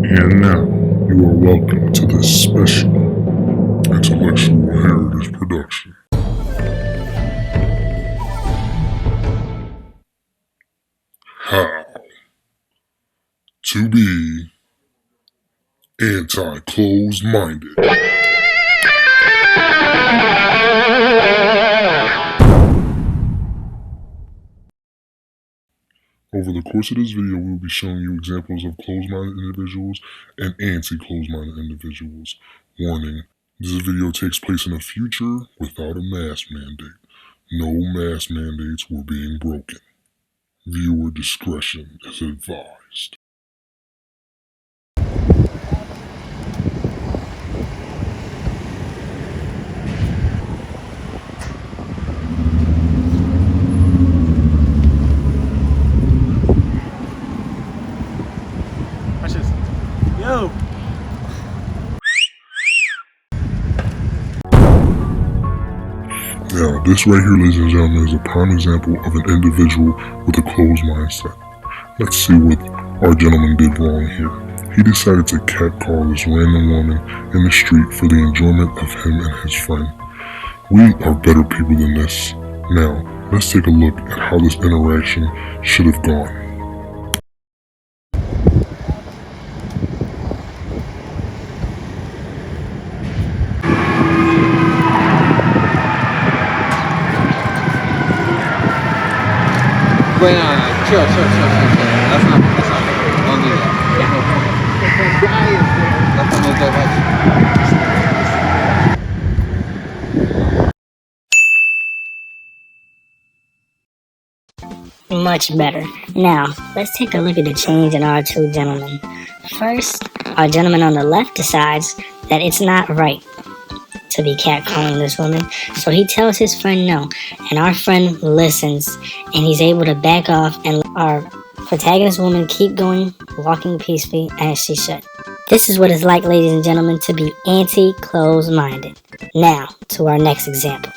And now, you are welcome to this special intellectual heritage production. How to be anti-closed-minded. Over the course of this video, we will be showing you examples of closed-minded individuals and anti-closed-minded individuals. Warning, this video takes place in a future without a mask mandate. No mask mandates were being broken. Viewer discretion is advised. Yo! Now, this right here, ladies and gentlemen, is a prime example of an individual with a closed mindset. Let's see what our gentleman did wrong here. He decided to catcall this random woman in the street for the enjoyment of him and his friend. We are better people than this. Now, let's take a look at how this interaction should have gone. Wait, no, chill. That's not, don't do that. That's not Much better. Now, let's take a look at the change in our two gentlemen. First, our gentleman on the left decides that it's not right to be catcalling this woman, so he tells his friend no, and our friend listens, and he's able to back off and let our protagonist woman keep going, walking peacefully as she should. This is what it's like, ladies and gentlemen, to be anti-closed-minded. Now, to our next example.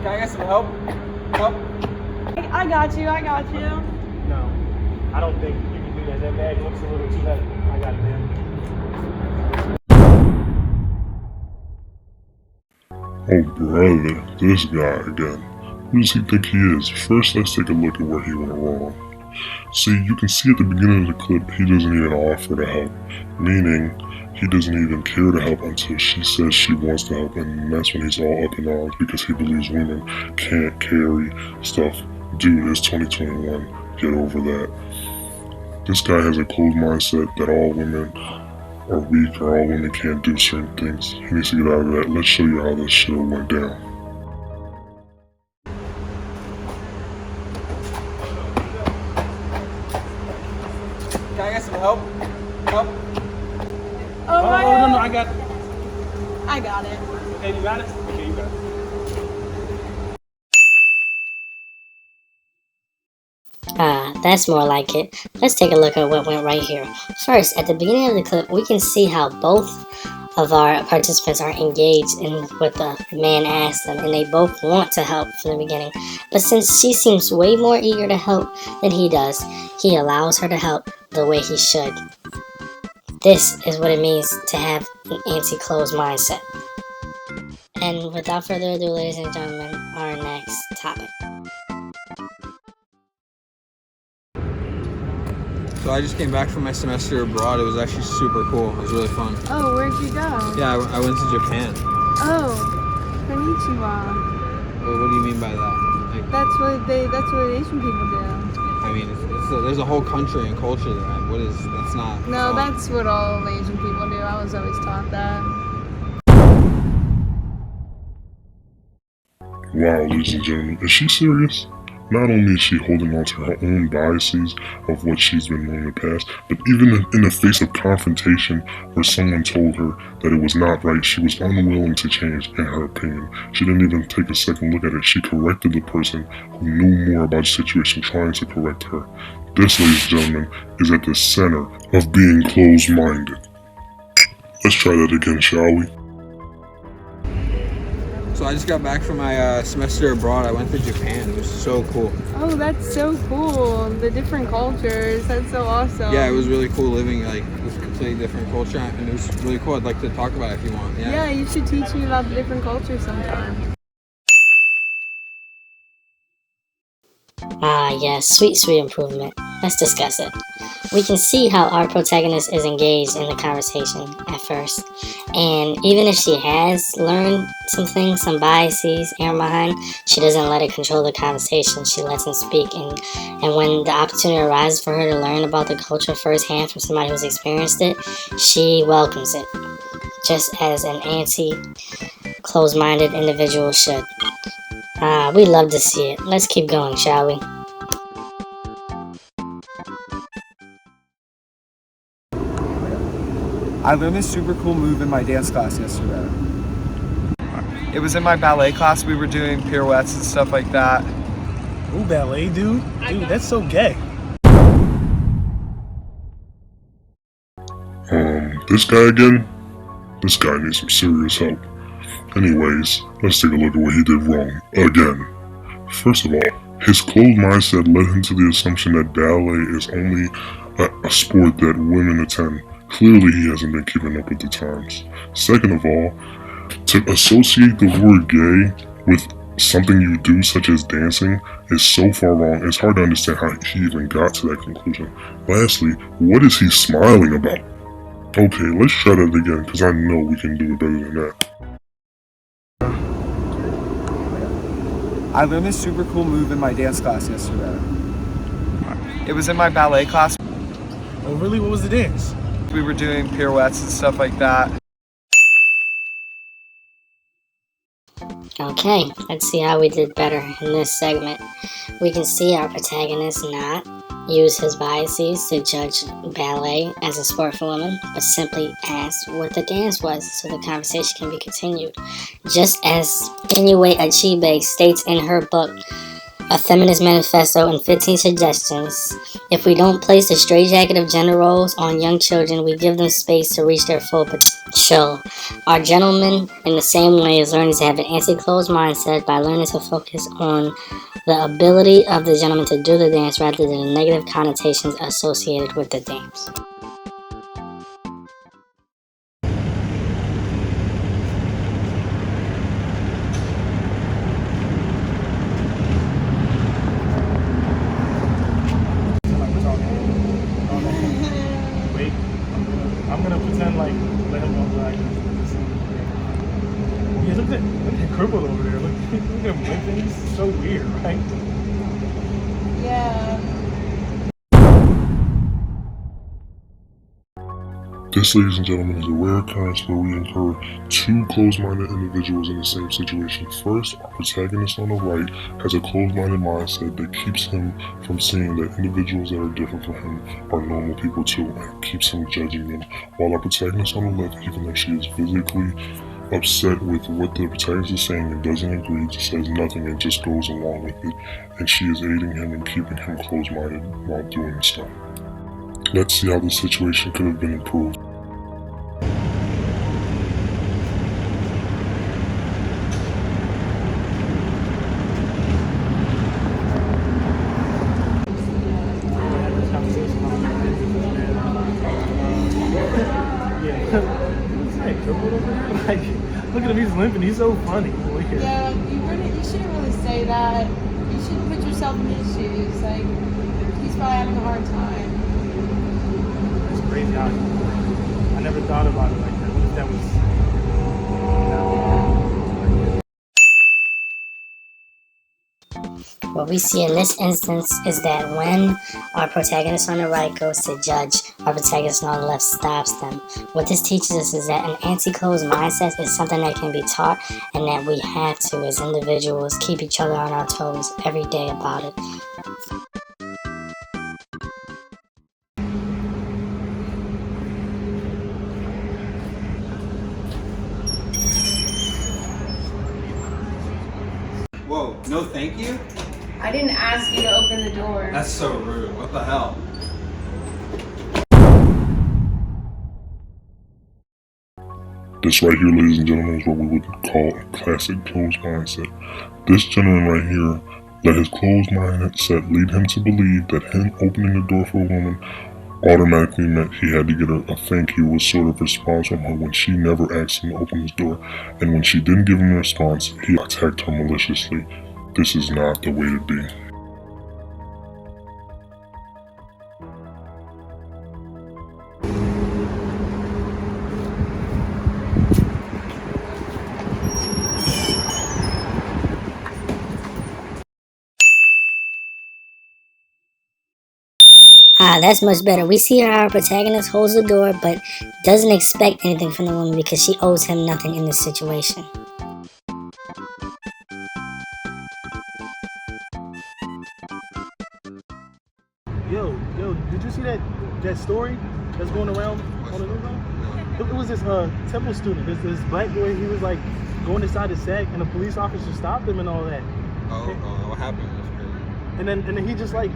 Can I get some help? I got you. No. I don't think you can do that. That bag looks a little too heavy. I got it, man. Oh brother, this guy again. Who does he think he is? First, let's take a look at where he went wrong. See, you can see at the beginning of the clip, he doesn't even offer to help. Meaning, he doesn't even care to help until she says she wants to help, and that's when he's all up in arms because he believes women can't carry stuff. Dude, it's 2021. Get over that. This guy has a closed mindset that all women are weak or all women can't do certain things. He needs to get out of that. Let's show you how this show went down. Can I get some help? Oh Oh, my no, God. I got it. I got it. Okay, you got it? Okay, you got it. That's more like it. Let's take a look at what went right here. First, at the beginning of the clip, we can see how both of our participants are engaged in what the man asked them, and they both want to help from the beginning. But since she seems way more eager to help than he does, he allows her to help the way he should. This is what it means to have an anti-closed mindset. And without further ado, ladies and gentlemen, our next topic. So I just came back from my semester abroad. It was actually super cool. It was really fun. Oh, where'd you go? Yeah, I went to Japan. Oh, konnichiwa. What do you mean by that? Like, That's what Asian people do. I mean, there's a whole country and culture there. That's not. No, that's what all Asian people do. I was always taught that. Wow, ladies and gentlemen, is she serious? Not only is she holding on to her own biases of what she's been doing in the past, but even in the face of confrontation where someone told her that it was not right, she was unwilling to change in her opinion. She didn't even take a second look at it. She corrected the person who knew more about the situation, trying to correct her. This, ladies and gentlemen, is at the center of being closed-minded. Let's try that again, shall we? So So I just got back from my semester abroad. I went to Japan. It was so cool. Oh, that's so cool. The different cultures. That's so awesome. Yeah, it was really cool living like this completely different culture, and it was really cool. I'd like to talk about it if you want. Yeah, you should teach me about the different cultures sometime. Ah, yes, sweet, sweet improvement. Let's discuss it. We can see how our protagonist is engaged in the conversation at first, and even if she has learned some things, some biases in her mind, she doesn't let it control the conversation. She lets him speak, and when the opportunity arises for her to learn about the culture firsthand from somebody who's experienced it, she welcomes it, just as an anti-closed-minded individual should. We love to see it. Let's keep going, shall we? I learned this super cool move in my dance class yesterday. It was in my ballet class. We were doing pirouettes and stuff like that. Ooh, ballet, dude. Dude, that's so gay. This guy again? This guy needs some serious help. Anyways, let's take a look at what he did wrong again. First of all, his closed mindset led him to the assumption that ballet is only a sport that women attend. Clearly, he hasn't been keeping up with the times. Second of all, to associate the word gay with something you do, such as dancing, is so far wrong, it's hard to understand how he even got to that conclusion. Lastly, what is he smiling about? Okay, let's try that again, because I know we can do it better than that. I learned this super cool move in my dance class yesterday. It was in my ballet class. Oh, really? What was the dance? We were doing pirouettes and stuff like that. Okay, let's see how we did better in this segment. We can see our protagonist not use his biases to judge ballet as a sport for women, but simply ask what the dance was so the conversation can be continued. Just as Inoue Achebe states in her book, A Feminist Manifesto and 15 Suggestions, if we don't place the straitjacket of gender roles on young children, we give them space to reach their full potential. Our gentleman, in the same way, is learning to have an anti-closed mindset by learning to focus on the ability of the gentleman to do the dance rather than the negative connotations associated with the dance. Wait, I'm gonna pretend like let him know that I can. Yeah, look at that crippled over there. Look at him limping. He's so weird, right? Yeah. This, ladies and gentlemen, is a rare occurrence where we incur two closed-minded individuals in the same situation. First, our protagonist on the right has a closed-minded mindset that keeps him from seeing that individuals that are different from him are normal people too, and keeps him judging them. While our protagonist on the left, even though she is physically upset with what the protagonist is saying and doesn't agree, says nothing and just goes along with it, and she is aiding him and keeping him closed-minded while doing stuff. Let's see how the situation could have been improved. Like, look at him, he's limping, he's so funny. Yeah, you shouldn't really say that. You should put yourself in his shoes. Like, he's probably having a hard time. It's crazy how I never thought about it like that. What if that was, What we see in this instance is that when our protagonist on the right goes to judge, our protagonist on the left stops them. What this teaches us is that an anti-closed mindset is something that can be taught, and that we have to, as individuals, keep each other on our toes every day about it. Whoa, no thank you? I didn't ask you to open the door. That's so rude. What the hell? This right here, ladies and gentlemen, is what we would call a classic closed mindset. This gentleman right here let his closed mindset lead him to believe that him opening the door for a woman automatically meant he had to get a thank you, was sort of response from her when she never asked him to open his door. And when she didn't give him a response, he attacked her maliciously. This is not the way to be. That's much better. We see how our protagonist holds the door, but doesn't expect anything from the woman because she owes him nothing in this situation. Yo, did you see that story that's going around on the news? It was this temple student, this black boy. He was like going inside the sack, and a police officer stopped him and all that. What happened? That's crazy. And then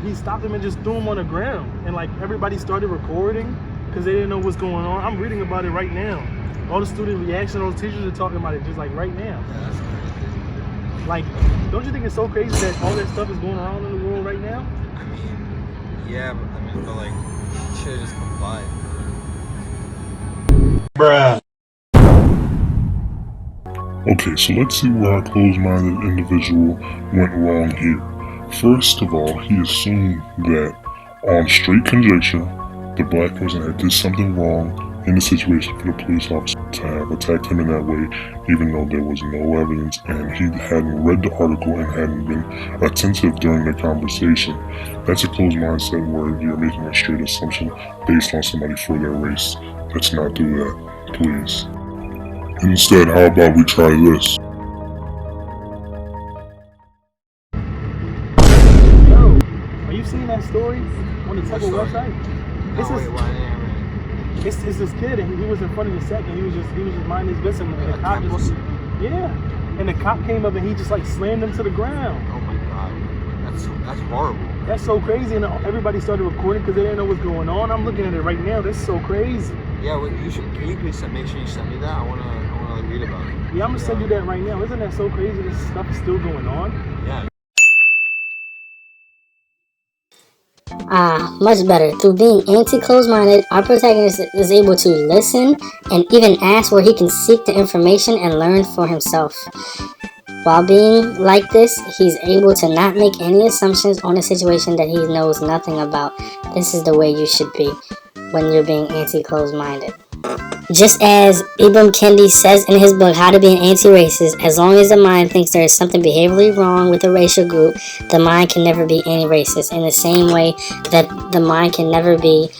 he stopped him and just threw him on the ground, and like everybody started recording because they didn't know what's going on. I'm reading about it right now. All the student reaction, all the teachers are talking about it just like right now. Yeah, that's crazy. Like, don't you think it's so crazy that all that stuff is going around in the world right now? I mean, yeah, but like, should have just complied. Bruh. Okay, so let's see where our closed-minded individual went wrong here. First of all, he assumed that, on straight conjecture, the black person had did something wrong in the situation for the police officer to have attacked him in that way, even though there was no evidence and he hadn't read the article and hadn't been attentive during the conversation. That's a closed mindset where you're making a straight assumption based on somebody for their race. Let's not do that, please. Instead, how about we try this? Yo, are you seeing that story on the Temple website? It's this kid, and he was in front of the sack, and he was just minding his business, and the cop just, and the cop came up and he just like slammed him to the ground. Oh my god, that's horrible. That's so crazy, and everybody started recording because they didn't know what's going on. I'm looking at it right now. That's so crazy. Yeah, well, can you please make sure you send me that? I wanna read about it. Yeah, I'm gonna send you that right now. Isn't that so crazy? This stuff is still going on. Yeah. Much better. Through being anti-closed-minded, our protagonist is able to listen and even ask where he can seek the information and learn for himself. While being like this, he's able to not make any assumptions on a situation that he knows nothing about. This is the way you should be when you're being anti-closed-minded. Just as Ibram Kendi says in his book, How to Be an Anti-Racist, as long as the mind thinks there is something behaviorally wrong with a racial group, the mind can never be anti-racist. In the same way that the mind can never be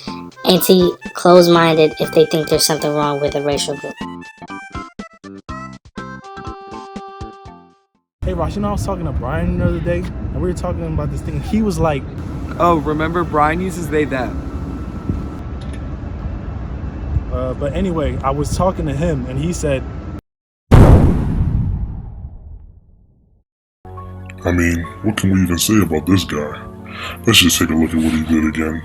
anti-closed-minded if they think there's something wrong with a racial group. Hey Ross, I was talking to Brian the other day, and we were talking about this thing. He was like, Oh, remember Brian uses they, them. but anyway, I was talking to him, and he said, I mean, what can we even say about this guy? Let's just take a look at what he did again.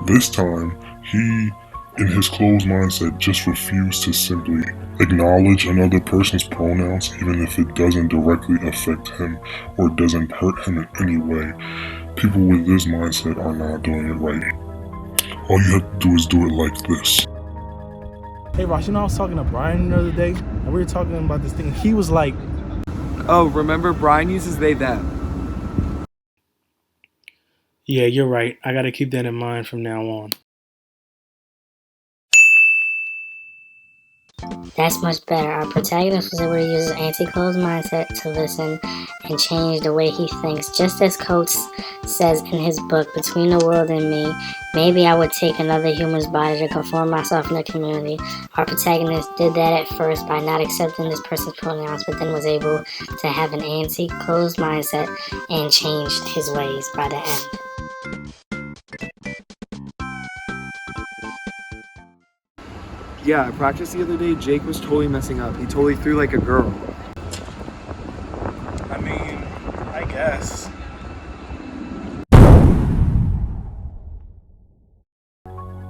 This time, he, in his closed mindset, just refused to simply acknowledge another person's pronouns, even if it doesn't directly affect him or doesn't hurt him in any way. People with this mindset are not doing it right. All you have to do is do it like this. hey Ross, I was talking to Brian the other day, and we were talking about this thing. He was like, Oh, remember Brian uses they, them. yeah, you're right. I gotta keep that in mind from now on. That's much better. Our protagonist was able to use his anti-closed mindset to listen and change the way he thinks. Just as Coates says in his book, Between the World and Me, maybe I would take another human's body to conform myself in the community. Our protagonist did that at first by not accepting this person's pronouns, but then was able to have an anti-closed mindset and changed his ways by the end. Yeah, I practiced the other day. Jake was totally messing up. He totally threw like a girl. I mean, I guess.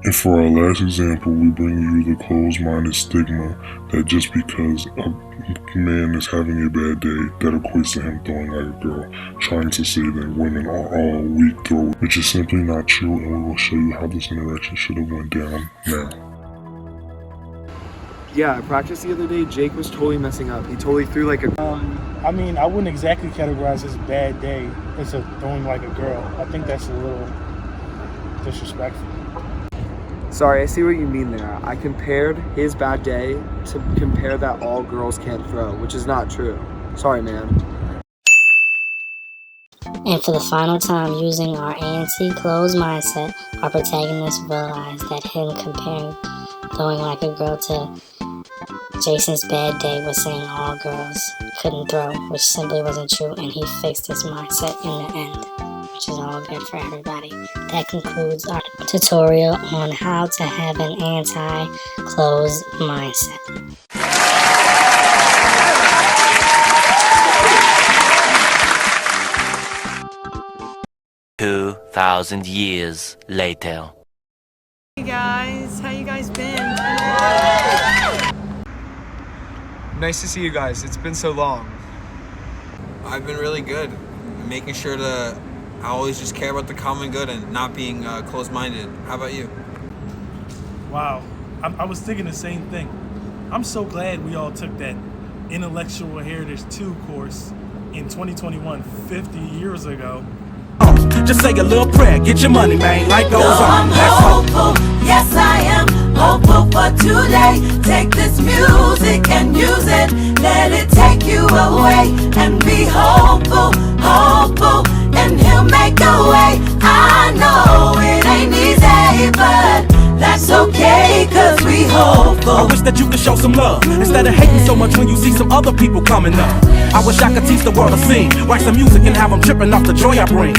And for our last example, we bring you the closed-minded stigma that just because a man is having a bad day, that equates to him throwing like a girl, trying to say that women are all weak throwers, which is simply not true, and we will show you how this interaction should have went down now. Yeah, at practice the other day, Jake was totally messing up. He totally threw like a... I mean, I wouldn't exactly categorize his bad day as throwing like a girl. I think that's a little disrespectful. Sorry, I see what you mean there. I compared his bad day to compare that all girls can't throw, which is not true. Sorry, man. And for the final time, using our anti-closed mindset, our protagonist realized that him comparing throwing like a girl to Jason's bad day was saying all girls couldn't throw, which simply wasn't true, and he fixed his mindset in the end, which is all good for everybody. That concludes our tutorial on how to have an anti-closed mindset. 2,000 years later. Hey guys, how you guys been? Nice to see you guys. It's been so long. I've been really good. Making sure to always just care about the common good and not being closed-minded. How about you? Wow, I was thinking the same thing. I'm so glad we all took that Intellectual Heritage 2 course in 2021, 50 years ago. Just say a little prayer, get your money, man. Life goes on. I'm hopeful, yes I am hopeful for today. Take this music and use it, let it take you away. And be hopeful, hopeful, and he'll make a way. I know it ain't easy, but that's okay, cause we hopeful. I wish that you could show some love instead of hating so much when you see some other people coming up. I wish I could teach the world to sing, write some music and have them tripping off the joy I bring.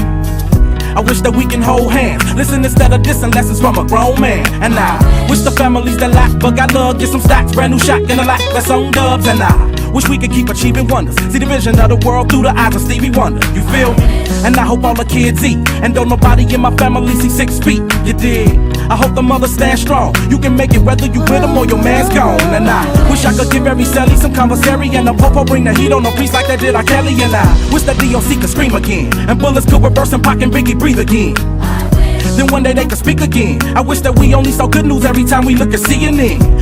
I wish that we can hold hands, listen instead of dissing lessons from a grown man. And I wish the families that lack but got love get some stacks, brand new shot in a lap that's on dubs. And I wish we could keep achieving wonders, see the vision of the world through the eyes of Stevie Wonder. You feel me? And I hope all the kids eat, and don't nobody in my family see 6 feet. You dig? I hope the mothers stand strong. You can make it whether you with them or your man's gone. And I wish I could give every celly some commissary, and the popo bring the heat on a piece like that did R. Kelly. And I wish that DOC could scream again, and bullets could reverse and Pac and Biggie breathe again. Then one day they could speak again. I wish that we only saw good news every time we look at CNN.